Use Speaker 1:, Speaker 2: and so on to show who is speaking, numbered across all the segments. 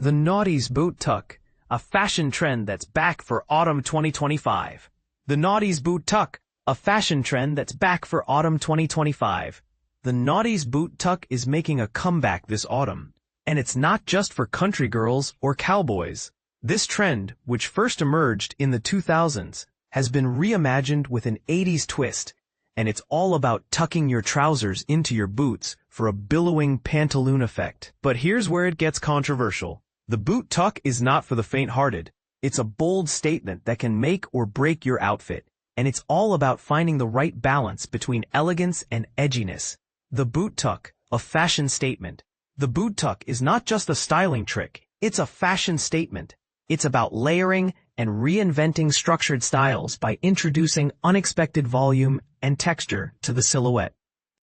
Speaker 1: The Noughties boot tuck, a fashion trend that's back for autumn 2025. The Noughties boot tuck, a fashion trend that's back for autumn 2025. The Noughties boot tuck is making a comeback this autumn, and it's not just for country girls or cowboys. This trend, which first emerged in the 2000s, has been reimagined with an 80s twist, and it's all about tucking your trousers into your boots for a billowing pantaloon effect. But here's where it gets controversial. The boot tuck is not for the faint-hearted. It's a bold statement that can make or break your outfit, and it's all about finding the right balance between elegance and edginess. The boot tuck, a fashion statement. The boot tuck is not just a styling trick, it's a fashion statement. It's about layering and reinventing structured styles by introducing unexpected volume and texture to the silhouette.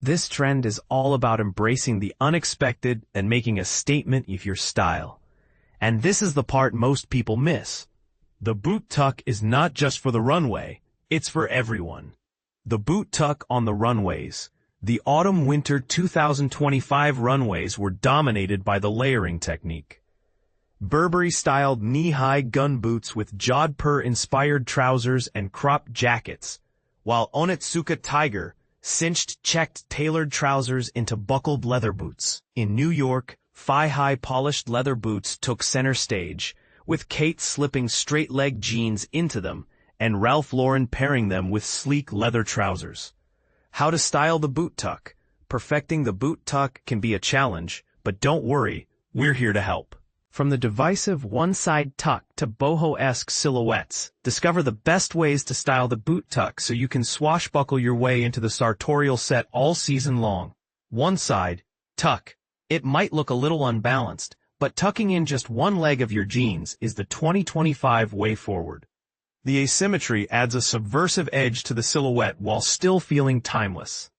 Speaker 1: This trend is all about embracing the unexpected and making a statement of your style. And this is the part most people miss. The boot tuck is not just for the runway, it's for everyone. The boot tuck on the runways. The autumn-winter 2025 runways were dominated by the layering technique. Burberry-styled knee-high gun boots with jodhpur-inspired trousers and cropped jackets, while Onitsuka Tiger cinched checked tailored trousers into buckled leather boots. In New York, thigh-high polished leather boots took center stage, with Kate slipping straight-leg jeans into them and Ralph Lauren pairing them with sleek leather trousers. How to style the boot tuck. Perfecting the boot tuck can be a challenge, but don't worry, we're here to help. From the divisive one-side tuck to boho-esque silhouettes, discover the best ways to style the boot tuck so you can swashbuckle your way into the sartorial set all season long. One side, tuck. It might look a little unbalanced, but tucking in just one leg of your jeans is the 2025 way forward. The asymmetry adds a subversive edge to the silhouette while still feeling timeless.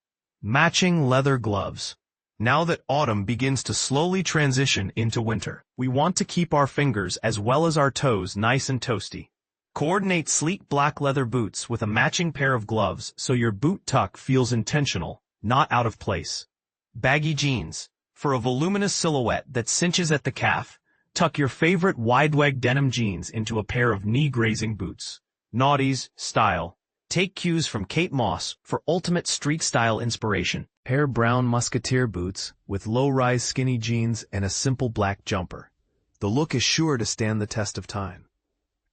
Speaker 1: Matching leather gloves. Now that autumn begins to slowly transition into winter, we want to keep our fingers as well as our toes nice and toasty. Coordinate sleek black leather boots with a matching pair of gloves so your boot tuck feels intentional, not out of place. Baggy jeans. For a voluminous silhouette that cinches at the calf, tuck your favorite wide-leg denim jeans into a pair of knee-grazing boots. Noughties style. Take cues from Kate Moss for ultimate street-style inspiration. Pair brown musketeer boots with low-rise skinny jeans and a simple black jumper. The look is sure to stand the test of time.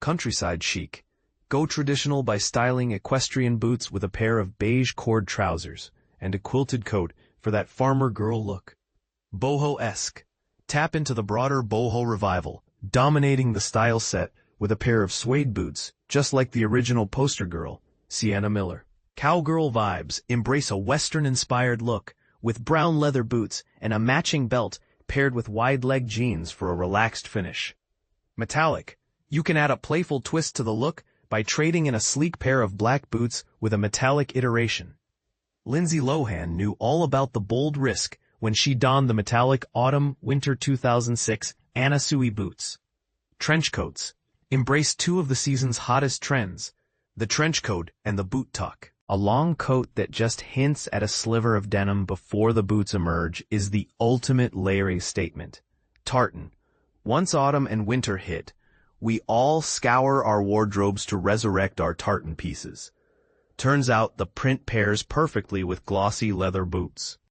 Speaker 1: Countryside chic. Go traditional by styling equestrian boots with a pair of beige cord trousers and a quilted coat for that farmer girl look. Boho-esque. Tap into the broader boho revival, dominating the style set with a pair of suede boots, just like the original poster girl, Sienna Miller. Cowgirl vibes. Embrace a Western-inspired look, with brown leather boots and a matching belt paired with wide-leg jeans for a relaxed finish. Metallic. You can add a playful twist to the look by trading in a sleek pair of black boots with a metallic iteration. Lindsay Lohan knew all about the bold risk when she donned the metallic autumn-winter 2006 Anna Sui boots. Trench coats. Embrace two of the season's hottest trends, the trench coat and the boot tuck. A long coat that just hints at a sliver of denim before the boots emerge is the ultimate layering statement. Tartan. Once autumn and winter hit, we all scour our wardrobes to resurrect our tartan pieces. Turns out the print pairs perfectly with glossy leather boots.